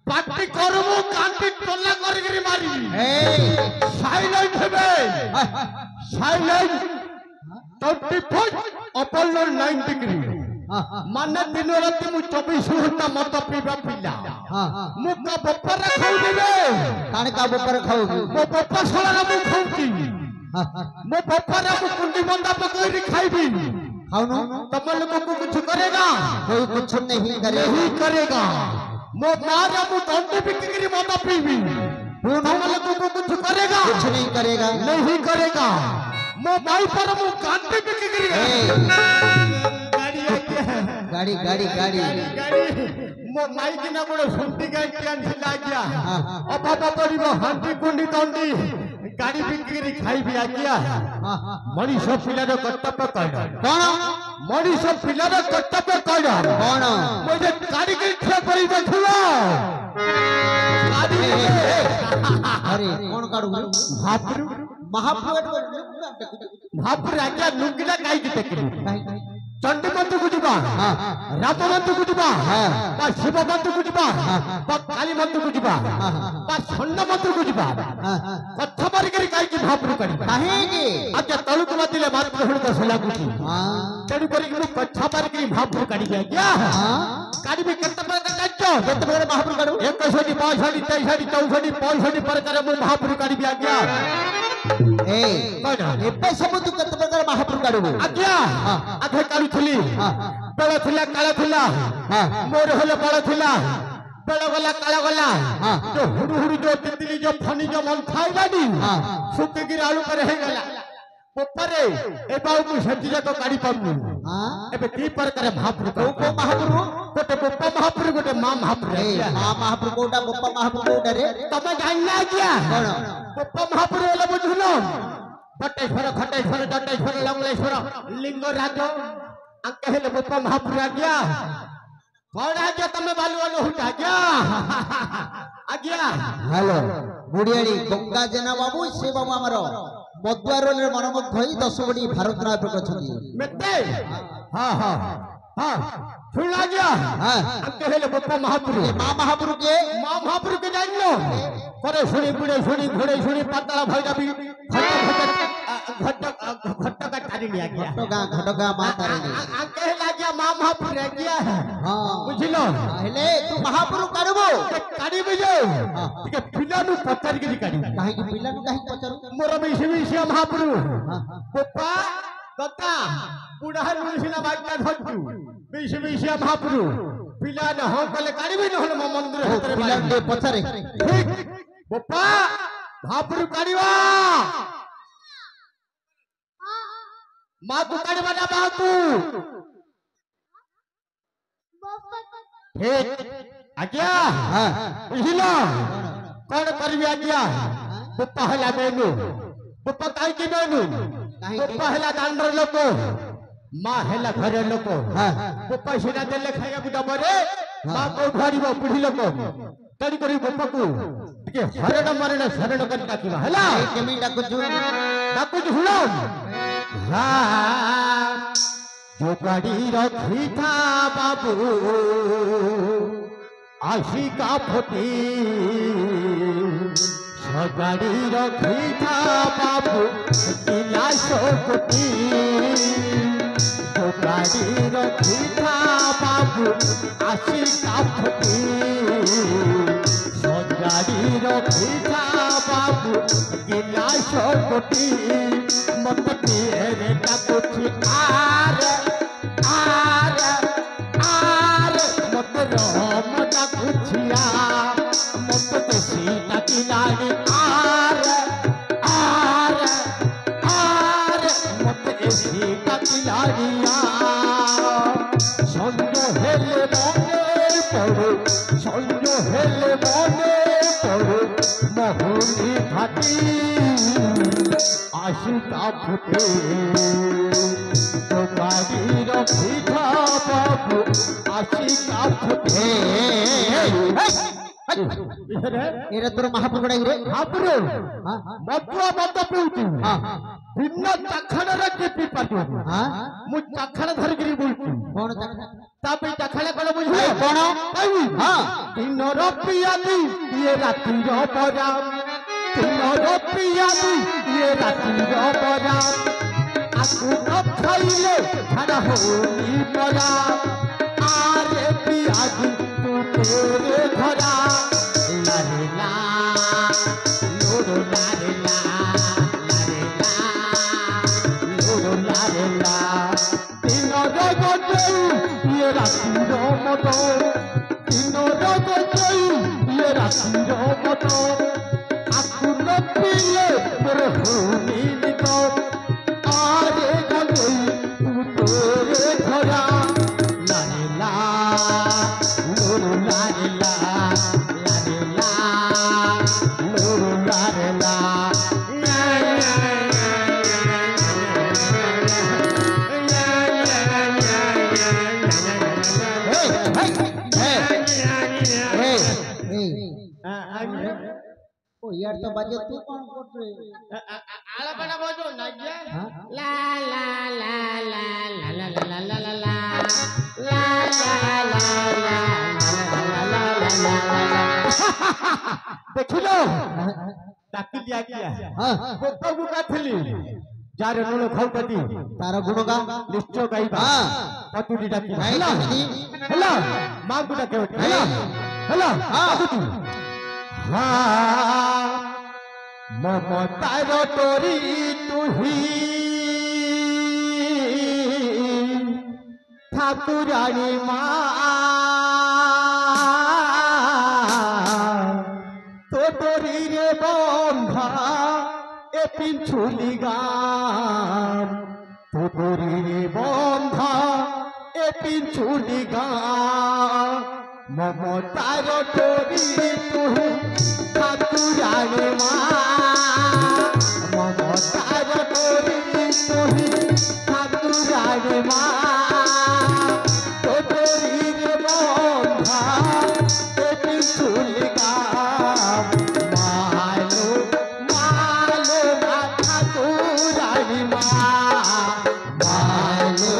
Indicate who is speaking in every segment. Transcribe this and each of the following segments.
Speaker 1: Party करबो कांटी टोला करके मारी साइलेंट हेबे साइलेंट 24 अपोलो 9 डिग्री माने दिन रात मु 24 घंटा मत पीबा पिला मु का बपर खाउ देबे काने का बपर खाउ मो बपर सला मु खाउची मो बपर मु कुंडी बंदा पकड़ी खाइबी खाउनु तुम लोगों को कुछ करेगा कोई कुछ नहीं करेगा मो मारा मु दंड बिक्री मत पीबी तुम लोगों को कुछ करेगा कुछ नहीं करेगा मो भाई पर मु कांटे बिक्री गाड़ी गाड़ी गाड़ी गाड़ी मो माई की ना बड़ो सुंटी गाड़ी कान छिला गया अबाबा पड़िबो हांटी कुंडी दंडी गाड़ी बिक्री खाई भी आ गया मनीष पिलार कर्तव्य कौन मनीष पिलार कर्तव्य कौन मुझे गाड़ी के इच्छा पड़ी देखलो अरे कौन काढू महापुर महापुर आज्ञा लुंगिला काई की तकली चंडी मंदिर को जीवा राम मंदिर को जीवा शिव मंदिर को जीवा काली मंदिर को जीवा छन्न मंदिर को जीवा कथा मारी करी काई की महापुर करी काहेगी अच्छा तळु को मतिले मार प्रहण को सला कुची तेणु करी कि कथा मारी करी महापुर काढी गया क्या काढी में कत्ता पर काचो कत्ता पर महापुर काढू 160 62 63 64 65 प्रकार मु महापुर काढी गया क्या ए कोन एपे सब तू कत्ता प्रकार महापुर काढू आज्ञा आधे काढू थली बळ थिला काळा थिला मोर होले बळ थिला बळ गला काळा गला जो हुडु हुडु जो तितली जो फनी जो मन खाइलानी सुके गिर आलू पर हे गला ऊपरे ए बाऊ मु सज्जी जाको काढी पाबु एबे की प्रकार महापुर को महापुर गोटे बप्पा महापुर गोटे मां महापुर मां महापुर कोटा बप्पा महापुर कोटा रे तमे जानिना क्या कोन बप्पा महापुर वाला बुझुनो बटेश्वर खटेश्वर दंडेश्वर लंगलेश्वर लिंगराज अंके हेले बप्पा महापुर आ गया कौन आ गया तमे बालू वालो हुटा गया आ गया हेलो बुढ़ियाड़ी गंगा जेना बाबू से बाबू हमरो मद्वार रे मनमत भई 10 बडी भारत राय प्रकट छथि मेते हां हां हां सुना गया अंके हेले बप्पा महापुर मां महापुर के जान लो करे सुनी बुढ़े सुनी घोड़े सुनी पातला भैरवी घट्ट का तारी लिया गया घटगा मां तारी अंके हेला गया मां महापुर रह गया हां बुझलो हेले तू महापुर काढबो काढी बजो के पिला नु पचार के काढी काहे कि पिला नु काहे पचार मोर बिसे महापुर पप्पा गता बुढ़ा मुनिसिना बागटा धरतु बिसे महापुर पिला न हो कले काढबे न होले मंदिर हतरे पिला दे पचारे ठीक पप्पा महापुर काढीवा माँ को काढीवा ना बातू ठीक आज्ञा बुझिलो कौन करबी आज्ञा पप्पा हला मेनू पप्पा काई की मेनू पप्पा हला दांडर लोक माँ हेला घरे लोक पप्पा सिना देले खाया बुदा मरे माँ को घाड़ीबो बुढ़ी लोक तरी करी पप्पा को के हरण मरण शरण कर डाकिबा हला केमी डाकु हुलो हां जो गाड़ी रखी था बाबू आशी का फटी गाड़ी रखी था बाबू गिलासो कुटी जो गाड़ी रखी था बाबू आशी का फटी गाड़ी रखी था बाबू गिलासो कुटी मत तेरे डाकुची आर आर आर मत रोम डाकुचिया मत देसी डाकिलानी आर आर आर मत देसी डाकिलानिया संजो हेले मने पड़ो संजो हेले मने पड़ो मोहनी घाटी आशिका फुटे तो गाड़ी रखी था বাবু আসি কাছে
Speaker 2: এরা তোর মহাপুর গড়াই রে
Speaker 1: মহাপুর মতুয়া মত পিউছি ভিন্ন চাখাଣରେ টিপি পাটিও মু চাখাଣ ধরিকি বুলছি
Speaker 2: কোন চাকরা
Speaker 1: তাপে চাখাଣ কোন বুঝি
Speaker 2: কোন
Speaker 1: কইবি দিনর পিয়াদি ইয়ে রাতির পরা দিনর পিয়াদি ইয়ে রাতির পরা আকু ন খাইলে ঝাড়া হই পরা আরে পিয়াদি তু তেরে ধরা লারে লা লোরো লারে লা লারে লা লোরো লারে লা দিনর গজই ইয়ে রাতির মত দিনর গজই ইয়ে রাতির মত আকু ন পিলে মোর হই নিত আরে গজই তু তেরে ধরা লারে লা লোরো লারে লা লারে লা লোরো লারে লা
Speaker 2: ও ইয়ার তো বাজে তুই কোন করছে
Speaker 1: আলা পাড়া বাজো না গিয়া
Speaker 3: La la la la la la la la la la la la la la la
Speaker 1: দেখিল ডাকি দিয়া কিয়া কোথাও কাথলি যার নুন খাউততি
Speaker 2: তার গুণগা
Speaker 1: নিশ্চয় গাইবা কতুটি ডাকি
Speaker 2: গাই
Speaker 1: হেলা
Speaker 2: ডাকি।
Speaker 1: হেলা মা গুটা কেউ হেলা হেলা কতুটি হা মমতার তরি তুহি ঠাকুরানী মা তো তরি রে বন্ধা এ পিছুলি গান তো তরি রে বন্ধা এ পিছুলি গান মমতার তরি তুহি ঠাকুরানী মা মমতার তরি তুহি ঠাকুরানী মা তো তরি রে বন্ধা এ পিছুলি গান মালো মালো মা ঠাকুরানী মা মালো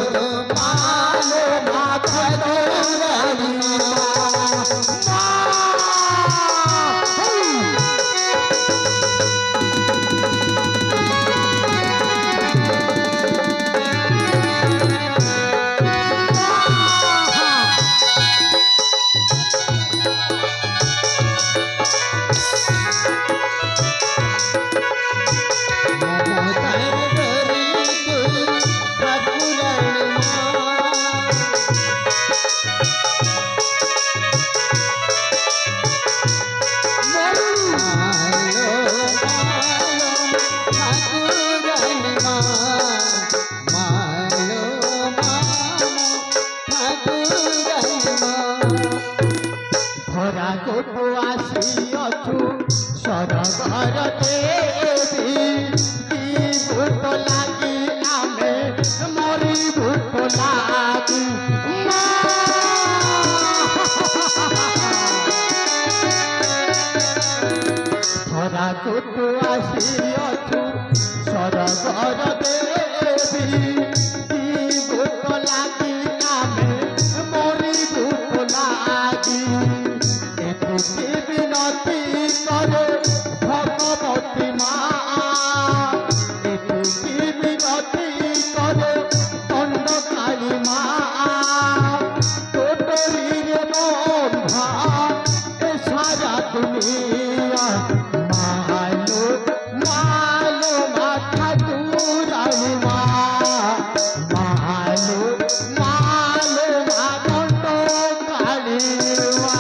Speaker 1: মালো মা ঠাকুরানী মা ধরা কোটু আসিଅছু ସରଗର ଦେବୀ ଭୂତ ଲାଗି ଆମେ ମରି ଭୂତ ଲାଗି ধরা কোটু আসিଅছু ସରଗର ଦେବୀ ভূତ লাগি ଆମେ মরি ভূত লাগি বিনতি করে ভগবতী মা এটুকি বিনতি করে দণ্ডকালী মা তোটরিরে বন্ধা এ সারা দুনিয়া মালো মালো মা ঠাকুরানী মা মালো মালো মা দণ্ডকালী মা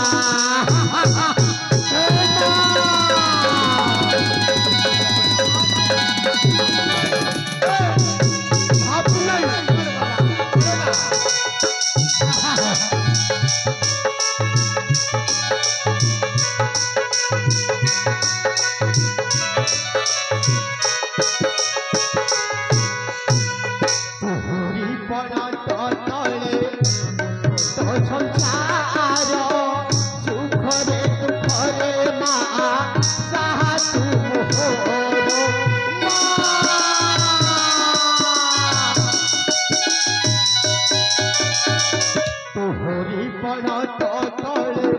Speaker 1: पण तो तले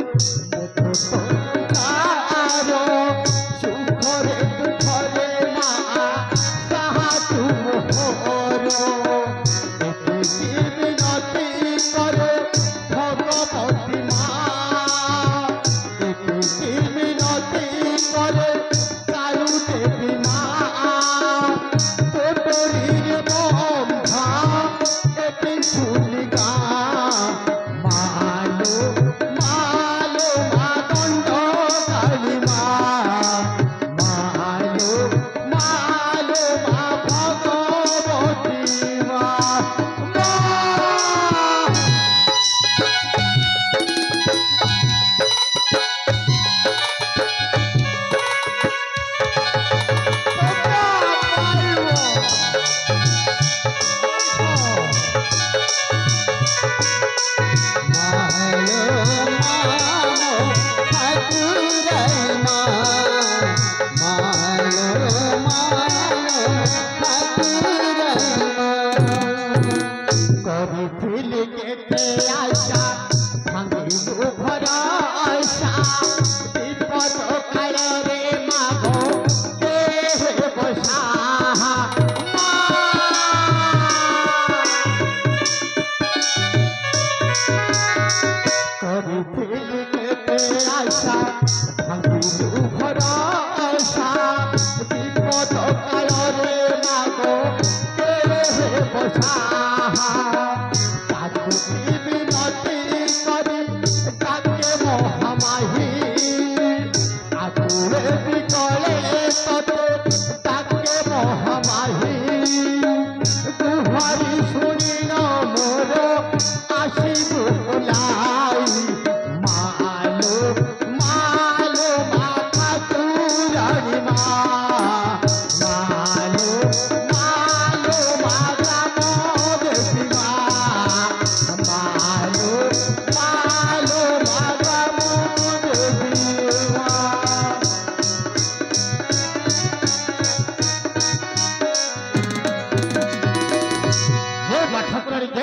Speaker 1: तारो सुखरे दुखरे मा साहा तुम होरो विनती करे भगवती माँ विनती करे कालू देवी माँ तोटरीर बंधा एटी झुलिका मालो मालो माँ दंड काली माँ मालो मालो माँ भगवती माँ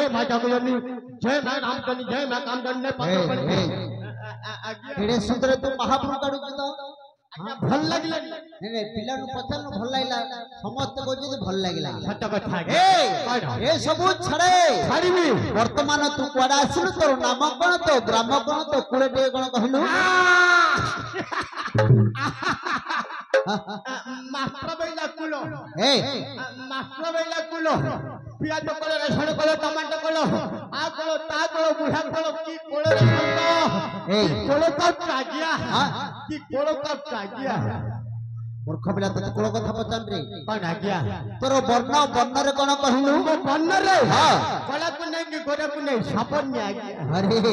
Speaker 1: जय मैं राम करनी जय मैं काम करने
Speaker 2: एड़े सुंदर तू महाप्रभु काढू तो
Speaker 1: भल लागला
Speaker 2: ने पिला नु पछल नु भल लागला समस्त कोजे भल लागला
Speaker 1: सत कथा
Speaker 2: ए सब छड़े
Speaker 1: छाड़ीबी
Speaker 2: वर्तमान तू कोडा आसिलु तोर नाम कोन तो ग्राम कोन तो कुळे दे कोन कहलु
Speaker 1: मास्टर बैला कुलो
Speaker 2: ए
Speaker 1: मास्टर बैला कुलो पियाज कलो रसण कलो टमाटो कलो आ कलो ता कलो बुढ़ा कलो की कोलो रसण
Speaker 2: ए
Speaker 1: कोलो कब कागिया की कोलो कब कागिया
Speaker 2: मूर्ख पिला तते कोलो कथा पचान रे
Speaker 1: कौन आगिया
Speaker 2: तोर वर्ण रे कोन कहलु
Speaker 1: वर्ण रे
Speaker 2: हां
Speaker 1: कला को नहीं कि गोरा को नहीं सापन ने आगिया
Speaker 2: अरे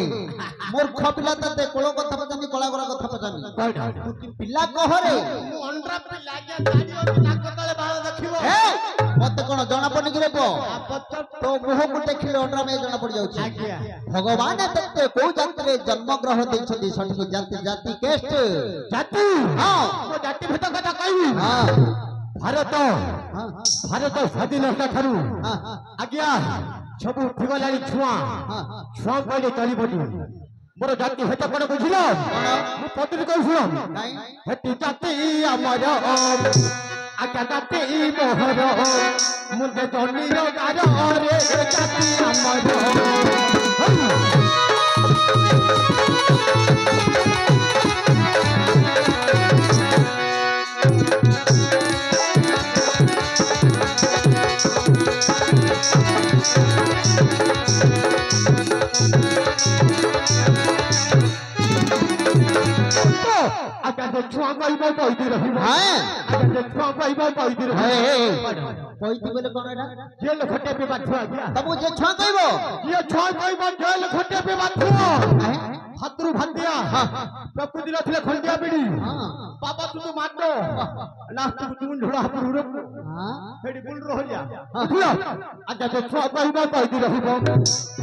Speaker 2: मूर्ख पिला तते कोलो कथा पचान कला गोरा कथा पचान
Speaker 1: कौन
Speaker 2: तू की पिला कह रे
Speaker 1: अंडरा पे लागिया गाड़ी नाक तले बाल देखिबो
Speaker 2: ए मत कोन जणा पनी रे पो तो मुह को देखिले अंडरा में जणा पड़ जाउछ
Speaker 1: आगिया
Speaker 2: भगवान तते को जाति रे जन्म ग्रह दैछथि सठिक जाति जाति केस्ट
Speaker 1: जाति
Speaker 2: हां
Speaker 1: तो जाति भेद कथा कहू
Speaker 2: हां
Speaker 1: भारत
Speaker 2: हां
Speaker 1: भारत स्वाधीन होता ठारू
Speaker 2: हां
Speaker 1: आज्ञा सब उठिगलानी छुआ छुआ कहले चलीबनी मोर जाति हेत कोन बुझिलो मु पत्री कहू सुनो
Speaker 2: नहीं
Speaker 1: हेति जाति हमर आज्ञा जाति मोहर मुझे जनीर गार रे जाति हमर आगे छुआ कहबो कहती रहिबो
Speaker 2: हां
Speaker 1: आगे छुआ कहबो कहती रहिबो
Speaker 2: कहती बोले कोन एटा
Speaker 1: जेल खटे पे बाथुआ गया
Speaker 2: तब जे छुआ कहबो
Speaker 1: ये छुआ कहबो जेल खटे पे बाथुआ शत्रु भातिया प्रकृति रथिले खंडिया बिडी पापा तू मारदो लास्ट तू ढोड़ा पुरो फेडी बुल रहलिया उठियो आगे छुआ कहबो कहती रहिबो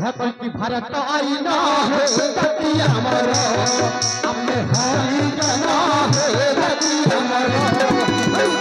Speaker 1: हे कोई की भारत आईना है जाति हमर हमने हरि जना है जाति हमर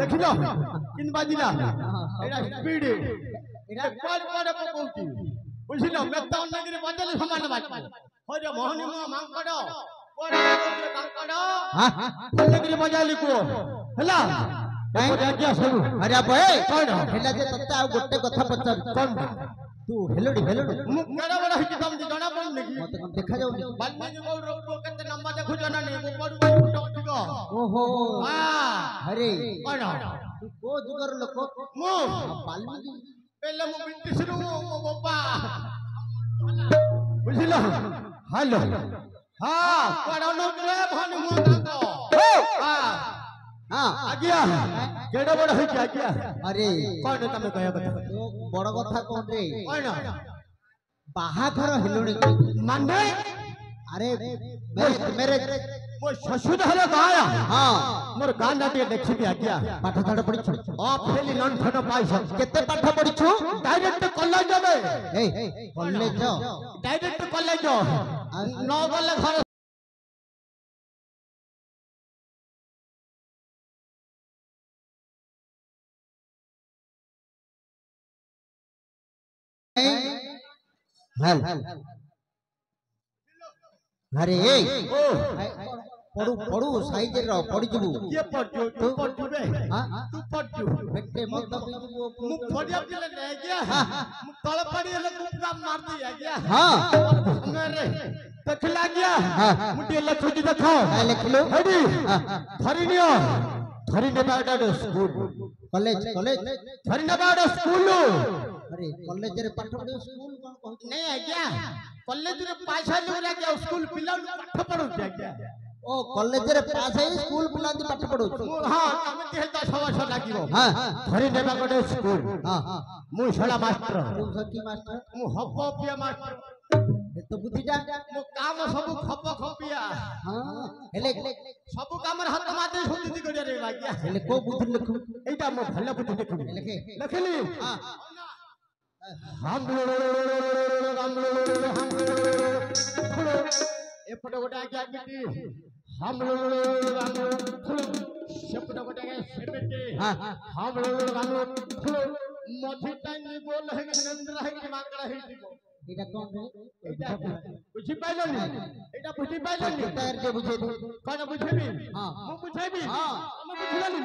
Speaker 1: ଦେଖିଲ କିନ୍ ବାଜିଲା ଏଟା ସ୍ପିଡ ଏଟା କୁଆଡେ କୁଆଡେ ପକଉଛି ବୁଝିଲ ମେତ ଅଣ୍ଡଗିରି ବଦଲି ସମାନ ବାଜିବ ହଇରେ ମୋହନି ମୋ ମାଙ୍କଡ କୁଆଡେ ପକଉଛିରେ ମାଙ୍କଡ ଅଣ୍ଡଗିରି ବଜାଲି କୁହ ହେଲା ଆଜ୍ଞା ସବୁ
Speaker 2: ଆରେ ବଏ
Speaker 1: କଣ
Speaker 2: ହେଲା ଯେ ତତେ ଆଉ ଗୋଟେ କଥା ପଚାରୁ
Speaker 1: କଣ
Speaker 2: ତୁ ହେଲୁଡି
Speaker 1: ମୁଁ କେଡେ ବଡ ହେଇଛି ତମକୁ ଜଣା ପଡୁନି କି
Speaker 2: ମତେ କଣ ଦେଖା ଯାଉନି
Speaker 1: ବାଲ୍ମୀକି ଗୌଡର ପୁଅ କେତେ ଲମ୍ବା ଦେଖୁଛ ନା ନି ମୁଁ ପଡୁଛି ଅଧିକ
Speaker 2: ଓହୋ
Speaker 1: ହଁ
Speaker 2: ଆରେ
Speaker 1: କଣ
Speaker 2: ତୁ କୋ ଯୁଗର ଲୋକ
Speaker 1: ମୁଁ
Speaker 2: ବାଲ୍ମୀକି
Speaker 1: ପେଲେ ମୁଁ ବ୍ରିଟିଶରୁ ମୋ ବାପା ବୁଝିଲ ହାଲୋ ହଁ କୁଆଡେ ଅନଉଥିଲେ ଭନି ମୁଁ ତାଙ୍କ ହଁ
Speaker 2: ହଁ
Speaker 1: ଆଜ୍ଞା କେଡେ ବଡ ହେଇଛି ଆଜ୍ଞା
Speaker 2: ଆରେ
Speaker 1: କଣ ତମେ କହିବା କଥା
Speaker 2: ତୋ ବଡ କଥା କଣ ରେ
Speaker 1: କଣ
Speaker 2: ବାହାଘର ହେଲୁଣି
Speaker 1: ମାନେ
Speaker 2: ଆରେ मेरे
Speaker 1: ମୋ ଶ୍ୱଶୁର ହେଲେ ଗାଁ
Speaker 2: हाँ
Speaker 1: ମୋର ଗାଁ ନା ଟିକେ ଦେଖିବି ଆଜ୍ଞା
Speaker 2: ପାଠ ଥାଡ ପଢିଛୁ
Speaker 1: ଫେଲି ଲଣ୍ଠନ ପାଇଛ
Speaker 2: କେତେ ପାଠ ପଢିଛୁ
Speaker 1: ଡାଇରେକ୍ଟ କଲେଜ ଏବେ
Speaker 2: ଏଇ କଲେଜ
Speaker 1: ଡାଇରେକ୍ଟ କଲେଜ ନ ଗଲେ ଘର
Speaker 2: अरे
Speaker 1: ओ
Speaker 2: ପଡୁ ପଡୁ ସାଇଜ ର ପଡିଯିବୁ
Speaker 1: କିଏ ପଡଛୁ ତୁ ପଡଛୁ ବେ
Speaker 2: ହଁ
Speaker 1: ତୁ ପଡଛୁ
Speaker 2: ବେଟେ ମଦ ପିଇଯିବୁ
Speaker 1: ମୁଁ ପଡିଆ ପିଲେ ନେ ଆଜ୍ଞା ମୁଁ ତଳେ ପଡି ହେଲେ ମୁଁ ପୁରା ମାର ଦେଇ ଆଜ୍ଞା
Speaker 2: ହଁ
Speaker 1: ରେ ଦେଖିଲା ଆଜ୍ଞା
Speaker 2: ହଁ।
Speaker 1: ମୁଁ ଟିକେ ଲେଖୁଛି ଦେଖ
Speaker 2: କାଇଁ ଲେଖିଲୁ
Speaker 1: ହେଡି
Speaker 2: ହଁ।
Speaker 1: ଧରି ନିଅ ଧରି ନେବା ଗୋଟେ ସ୍କୁଲ
Speaker 2: କଲେଜ କଲେଜ
Speaker 1: ଧରି ନେବା ଗୋଟେ ସ୍କୁଲ
Speaker 2: ଆରେ କଲେଜରେ ପାଠ ପଢିବ ସ୍କୁଲ କଣ କହୁଛୁ
Speaker 1: ନାଇଁ ଆଜ୍ଞା କଲେଜରେ ପଇସା ଯୋଉ ଆଜ୍ଞା ସ୍କୁଲ ପିଲାଙ୍କୁ ପାଠ ପଢଉଛି ଆଜ୍ଞା
Speaker 2: ଓ କଲେଜରେ ପାସ୍ ହେଇ ସ୍କୁଲ ପିଲାଙ୍କୁ ପାଠ ପଢଉଛୁ
Speaker 1: ହଁ ତମେ ଟିକେ 10 ବର୍ଷ ଲାଗିବ
Speaker 2: ହଁ
Speaker 1: ଧରି ନେବା ଗୋଟେ ସ୍କୁଲ
Speaker 2: ହଁ ହଁ
Speaker 1: ମୁଁ ଶଳା ମାଷ୍ଟର
Speaker 2: ତୁ ସଖୀ ମାଷ୍ଟର
Speaker 1: ମୁଁ ହବ ପିଆ ମାଷ୍ଟର
Speaker 2: ଏ ତ ବୁଦ୍ଧିଟା
Speaker 1: ମୋ କାମ ସବୁ ଖପ ଖପିଆ
Speaker 2: ହଁ ହେଲେ
Speaker 1: ସବୁ କାମରେ ହାତ ମାରି ସୁବିଧି କରିବାରେ ଆଜ୍ଞା
Speaker 2: ହେଲେ କୋଉ ବୁଦ୍ଧି ଲେଖୁ
Speaker 1: ଏଇଟା ମୋ ଭଲ ବୁଦ୍ଧି ଲେଖିବି
Speaker 2: ଲେଖେ
Speaker 1: ଲେଖିଲି
Speaker 2: ହଁ
Speaker 1: ଏପଟେ ଗୋଟେ ଆଜ୍ଞା ଗିଟି ସେପଟେ ଗୋଟେ ସେପଟେ
Speaker 2: ହଁ
Speaker 1: ମଝିଟା ବୋଲ ହେଇକି ନେନ୍ଦ୍ରା ହେଇକି ମାଙ୍କଡା ହେଇଯିବ
Speaker 2: ଏଇଟା କଣ
Speaker 1: ବୁଝିପାରିଲନି ଏଇଟା ବୁଝିପାରିଲନି
Speaker 2: ଟିକେ ବୁଝେଇ ଦେ
Speaker 1: କଣ ବୁଝେଇବି
Speaker 2: ହଁ
Speaker 1: ମୁଁ ବୁଝେଇବି
Speaker 2: ହଁ
Speaker 1: ତମେ ବୁଝିଲନି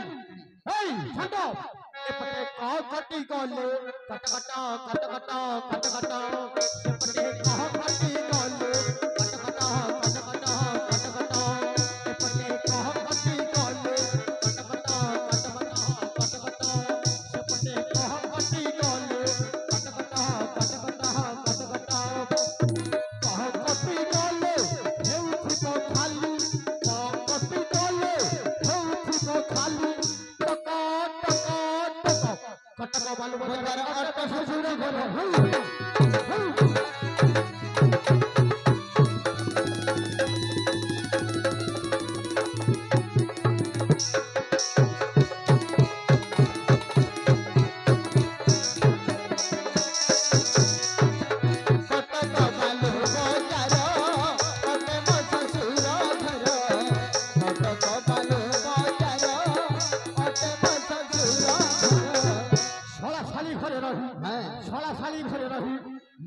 Speaker 1: ଏଇ ଛାଟ ଏପଟେ କଟି ଗଲେ କଟ କଟ କଟ କଟ କଟ କଟ ସେପଟେ କଟି ଗଲେ କଟ କଟ କଟ କଟ କଟ କଟ ଏପଟେ କଟି ଗଲେ କଟ କଟ କଟ କଟ କଟ କଟ ସେପଟେ କଟି ଗଲେ କଟ କଟ କଟ କଟ କଟ କଟ କଟି ଗଲେ ହେଉଥିବ ଖାଲି କଟି ଗଲେ ହେଉଥିବ ଖାଲି ଟକ ଟକ ଟକ କଟକ ବାଲୁ ବଜାର ଅଟ ଶ୍ୱଶୁର ଘର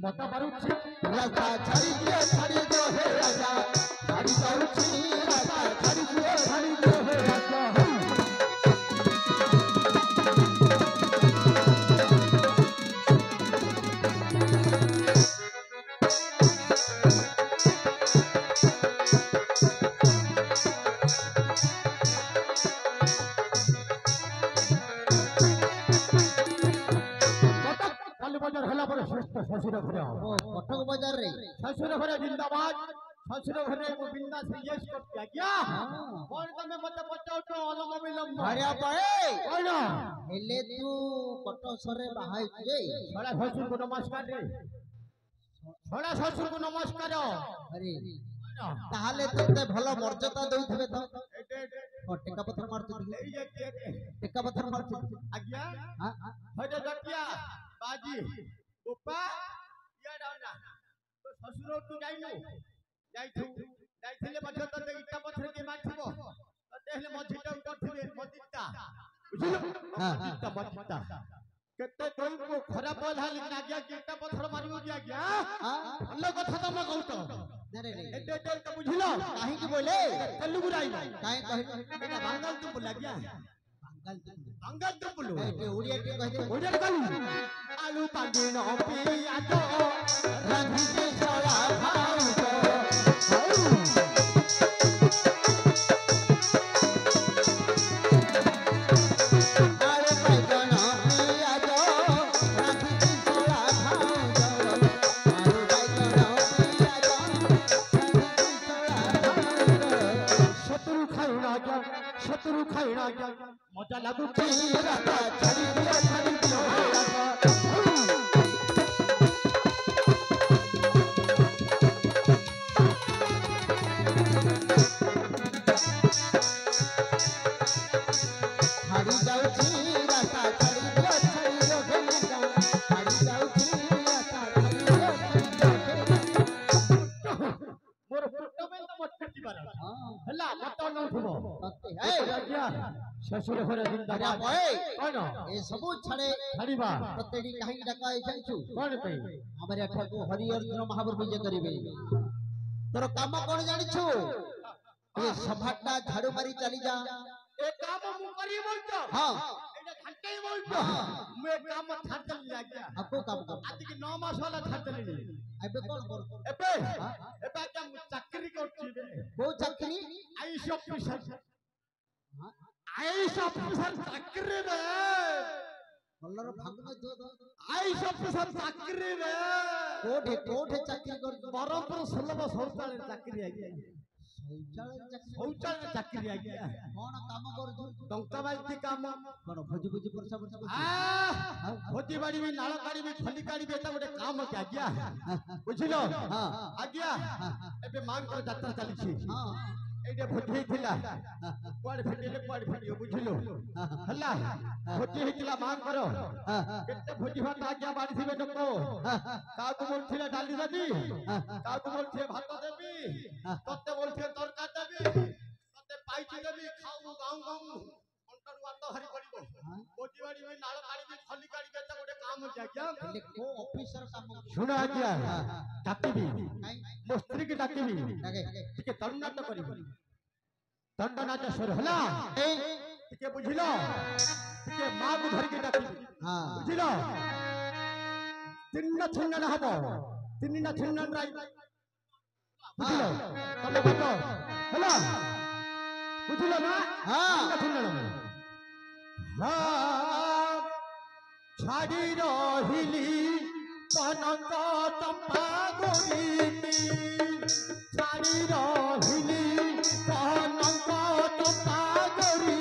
Speaker 1: মত পারুছি রাজা ছাড়ি দিয়ে ছাড়ি দো হে রাজা ছাড়ি যাচ্ছি রাজা ছাড়ি দিয়ে ছাড়ি দো হে রাজা বাজার হলা পরে শ্রেষ্ঠ শ্বশুর ঘরে
Speaker 2: ও কটক বাজার রে
Speaker 1: শ্বশুর ঘরে জিন্দাবাদ শ্বশুর ঘরে বিন্দাস ইয়েস করতে আজ্ঞা কোন তুমি মতে পচাউছো অলম বিলম্ব
Speaker 2: ভাড়িয়া পায়ে
Speaker 1: কইন
Speaker 2: হেলে তু কটক সরে বাহাই রে
Speaker 1: ছড়া শ্বশুরকে নমস্কার রে ছড়া শ্বশুরকে নমস্কার
Speaker 2: আরে তাহলে তোতে ভালো মর্যাদা দেউথিবে তো ও টেকা পথর মারতে
Speaker 1: এই যে
Speaker 2: টেকা পথর মারতে
Speaker 1: আজ্ঞা
Speaker 2: হ্যাঁ
Speaker 1: হয়তো জটিয়া বাজি গোপা ইয়া ডাউনা তো শ্বশুর তু যাইনু যাইছিলে মধ্যে তো ইটা পথর কে মারছিব তো হেলে মঝিটা উঠছিবে মজিটা বুঝিলো
Speaker 2: হ্যাঁ
Speaker 1: মজিটা মজিটা কেতে তোইকো খরাপ হলি না আজ্ঞা ইটা পথর মারিব কি আজ্ঞা ভালো কথা তমে কହୁত
Speaker 2: রে রে
Speaker 1: এতে তো বুঝিলো
Speaker 2: কাহি কি বলে
Speaker 1: তেলুগু রাই
Speaker 2: কাহি কহিলো
Speaker 1: এটা বাঙ্গাল তো বল আজ্ঞা বাঙ্গাল তো বল
Speaker 2: এ ওড়িয়া টি কহি দে
Speaker 1: ওইটা কালু আলু পাঙ্গি ন পিয়াজ রাঁধিতে ছড়া ভাউজ
Speaker 2: আরে বাইগন পিয়াজ রাঁধিতে ছড়া ভাউজ আরে বাইগন পিয়াজ রাঁধিতে ছড়া ভাউজ
Speaker 1: শত্রু খাই না মজা লাগুছি
Speaker 2: রাতা ছাড়ি দিও হে রাতা ছাড়ি যাউছি রাতা ছাড়ি দিও হে রাতা ছাড়ি যাউছি রাতা ছাড়ি দিও হে
Speaker 1: মোর ফটো মে তো মত কাটিবার
Speaker 2: হ্যাঁ
Speaker 1: হেলা মত নউথিব
Speaker 2: সত্যি
Speaker 1: এই
Speaker 2: এই
Speaker 1: আজ্ঞা শ্বশুর ঘরে
Speaker 2: আরে
Speaker 1: জিন্দাবাদ
Speaker 2: বয়
Speaker 1: কইন
Speaker 2: এ সবু ছাড়ে
Speaker 1: ছাড়িবা
Speaker 2: প্রত্যেকটি কাহি ডাকা জানিছু
Speaker 1: কোন পে
Speaker 2: আমার এঠাকু হরি অর্জুন মহাবীর পূজা করিবে তোর কাম কোন জানিছু ये सभाटा झाड़ू मारी चली जा
Speaker 1: ए काम मु करी बोलतो
Speaker 2: हां
Speaker 1: एटा घंटे बोलतो मु ए काम छाड़ चली जा गया
Speaker 2: आपको काम कर
Speaker 1: आज की 9 मास वाला छाड़ चली
Speaker 2: एबे कोन कर
Speaker 1: एबे एबे क्या चाकरी करछी बे
Speaker 2: को चाकरी
Speaker 1: आईएस ऑफिसर आईएस ऑफिसर चाकरी रे
Speaker 2: मल्लर भागना जो
Speaker 1: आईएस ऑफिसर चाकरी रे
Speaker 2: कोठे चाकरी कर
Speaker 1: बरमपुर 16 शौचालय चाकरी आ गया शौचालय चाकरी आ गया
Speaker 2: कोन काम कर
Speaker 1: टंका बाजी काम
Speaker 2: कोन भोजी भोजी परसा परसा
Speaker 1: भोजी बाड़ी में नाଳ काढ़ी में खली काढ़ी में एटा गोटे काम के आ गया बुझिलो
Speaker 2: हां
Speaker 1: आ गया एबे मांग कर यात्रा चली छी
Speaker 2: हां
Speaker 1: एटे भोजी थिला कोड फटियो बुझिलो हल्ला भोजी हितला मांग करो केते भोजी भात आ गया बाड़ी थिबे नको काकू बोलथिला डाली देबी काकू बोलथे भात देबी तते बोलथे तरका देबी तते पाइची देबी खाऊ गाऊ गाऊ अंतर वात हरी पड़िबो भोजी बाड़ी में नाଳ काढ़ी में खली काढ़ी के गोटे काम के आ गया
Speaker 2: को ऑफिसर काम
Speaker 1: सुना गया डाकिबी मिस्त्री के डाकिबी
Speaker 2: लगे
Speaker 1: ठीक है तरुणाट करिबी दंडनाच स्वर हला ठीक है बुझिलो ठीक है मां को धर के डाकिबी
Speaker 2: हां
Speaker 1: बुझिलो तिन्न छिन्न न हबो तिन्न छिन्न राई बुझिलो तमे बतो हला बुझिलो ना
Speaker 2: हां
Speaker 1: तिन्न छिन्न हां छाड़ी रहिली कनक चंपा गोरी छाड़ी रहिली कनक चंपा गोरी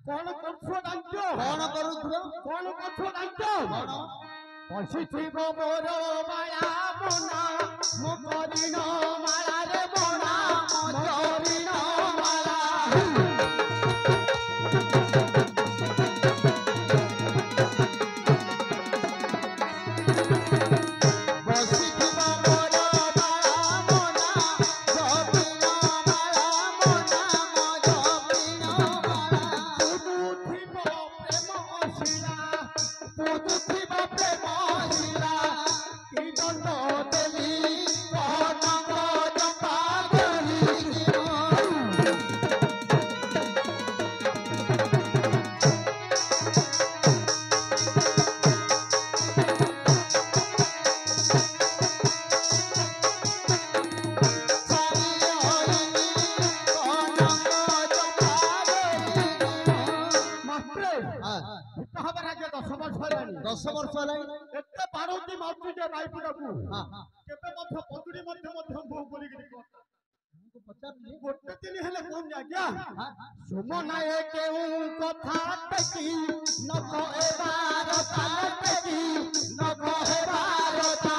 Speaker 1: कौन करछो दांतो
Speaker 2: कोन करू
Speaker 1: कौन करछो दांतो पछिथिब मोर माया मना मो करिन माया रे मना मो करिन माया
Speaker 2: दस वर्ष
Speaker 1: एते पारोती माउती जे राइपुरकू केबे मध्य पतुडी मध्य मुह बोली के
Speaker 2: पचार
Speaker 1: गोटे दिन हेले कोन जा गया सुमनाए केउ कथा टकी न कहेबार तालटकी न कहेबार ता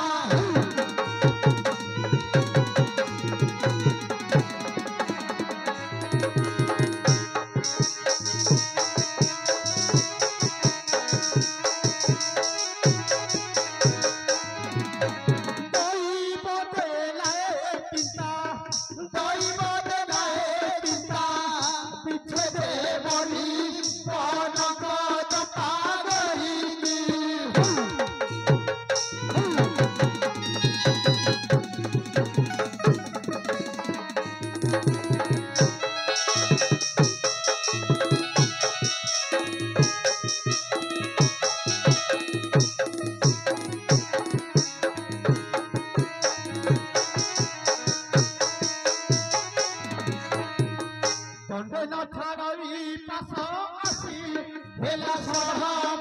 Speaker 1: दंड न छाड़ई पास आसी हेला सहा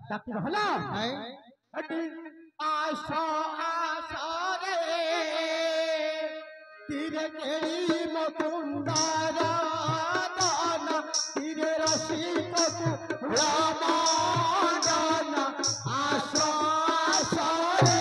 Speaker 1: তাকে হলো আশা আশা রে তীরে কেড়ি মুকুন্দারা দানা তীরে রসিক রামাদানা আশা আশা রে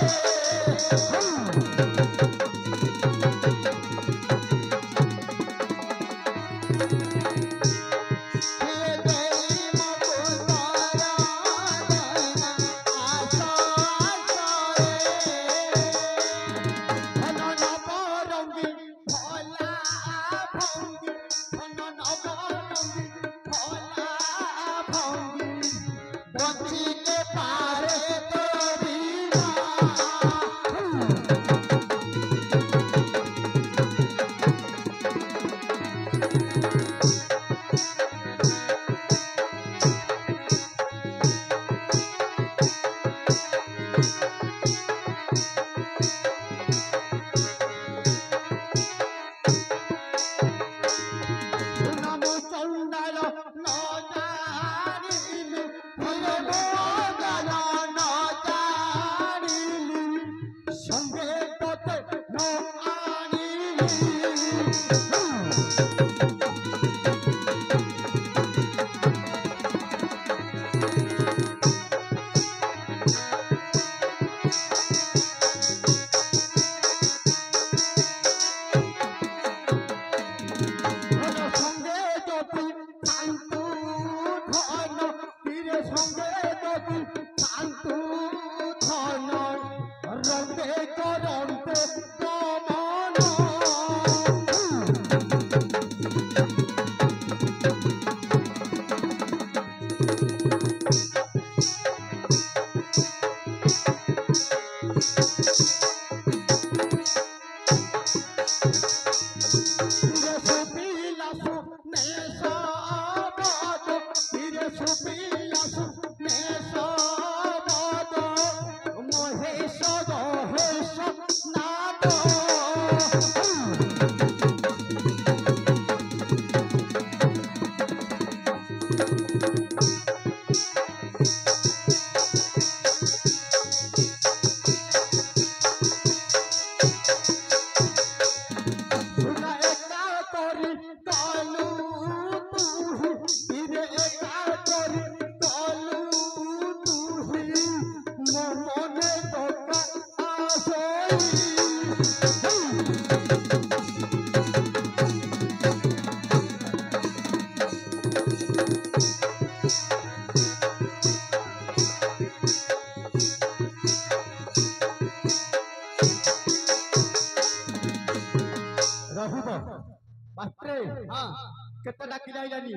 Speaker 1: केतटा किलाइलानी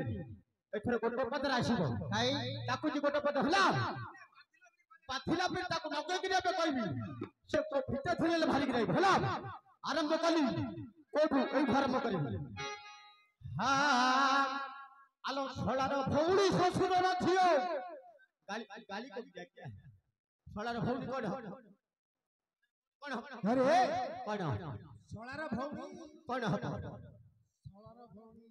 Speaker 1: एथरे गोटे पदर आसीबो काई ताकू जी गोटे पद हला पाथिला पे ताकू नगे गिरे पे कहबी से तो फिटे थले भारी गिरे हला आरंभ कली कोठू एई आरंभ करी হ্যাঁ আলো ছড়ার ভৌড়ি শ্বশুরের ঝিও গালি গালি কবি দেখে ছড়ার ভৌড়ি কোন কোন
Speaker 2: আরে
Speaker 1: কোন
Speaker 2: ছড়ার ভৌনি
Speaker 1: কোন
Speaker 2: ছড়ার ভৌনি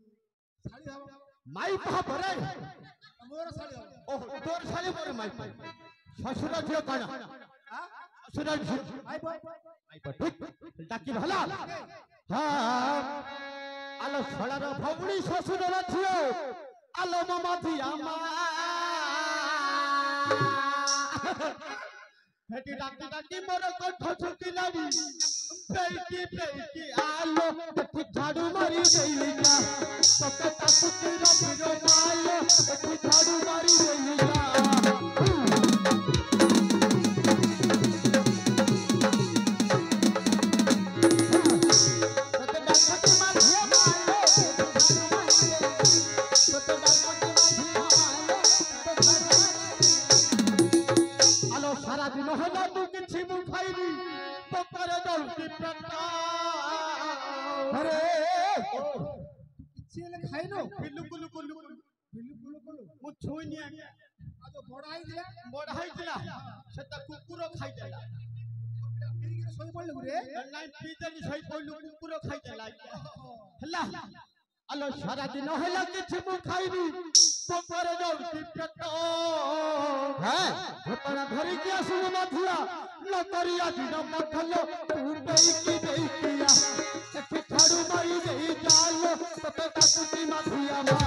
Speaker 2: শাড়ি হব
Speaker 1: মাই পাপরে
Speaker 2: মোর শাড়ি হব
Speaker 1: ও তোর শালি পরে মাই শ্বশুরের ঝিও কোন
Speaker 2: হ্যাঁ
Speaker 1: শ্বশুরের ঝিও
Speaker 2: আই বল
Speaker 1: মাই পা ঠিক ডাকি ভালো হ্যাঁ আলো ছড়ার ভৌড়ি শ্বশুরের ঝিও আলো মামা দিয়া মা হেটি ডাকি ডাকি মোর কণ্ঠ শুকিলানি পেইকি পেইকি আলো একটু ঝাড়ু মারি দেইলা তোকে তাকুতি রবির মালো একটু ঝাড়ু মারি দেইলা তোকে ডাকুতি মারি মালো তোকে ডাকুতি মারি আলো সারা দিন হলো তু কিছু মুখ খাইনি পকরে দৌড়ি পেটা
Speaker 2: আরে চিলে খাইনো
Speaker 1: বিলু কুলু কুলু
Speaker 2: বিলু কুলু কুলু
Speaker 1: মু ছুই নিয়ে
Speaker 2: আজ বড়াই দিলা
Speaker 1: বড়াইছিলা সেটা কুকুর খাইদেলা
Speaker 2: পিরিকে সই পড়লো রে
Speaker 1: নাই পিদেলি সই পইলু কুকুর খাইদেলা হেলা আলো সারা দিন হলো কিছু মুখ খাইনি পকরে দৌড়ি পেটা হ্যাঁ ঘটনা ধরে কি আসুন মাথিয়া লতরিয়া দিন মঠলো তু বেইকি বেইকিয়া একটু ঝাড়ু মারি দেই জালো তোকে কাকুতি মাথিয়া মা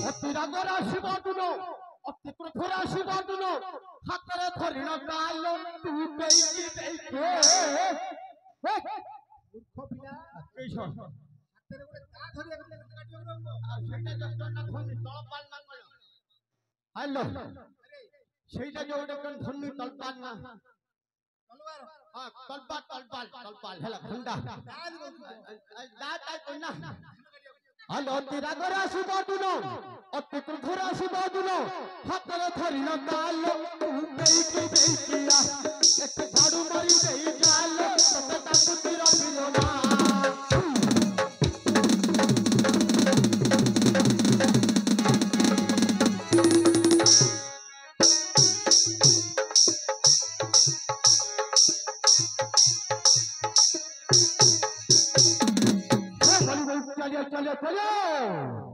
Speaker 1: অতিরাগরা শিবাদুনো অতি ক্রোধরা শিবাদুনো হাতরে ধরিণ কালো তু বেইকি বেইকি
Speaker 2: মূর্খ পিলা
Speaker 1: এইসব
Speaker 2: হাতের উপরে তা ধরে একটা কাটিও রব
Speaker 1: সেটা যখন না ধরনি তলপাল না করো হ্যালো সেইটা যে ওটা কোন ধরনি তলপাল না
Speaker 2: তলবার
Speaker 1: হ্যাঁ তলপাল তলপাল তলপাল হেলা খন্ডা
Speaker 2: দাঁত বলছো
Speaker 1: দাঁত কই না হ্যালো তিরাগরা শিবাদুনো অতি ক্রোধরা শিবাদুনো হাতরে ধরিণ কালো তু বেইকি বেইকিয়া একটু ঝাড়ু মারি দেই জালো তোকে তাকুতি রবিল না चलिए चलिए चलिए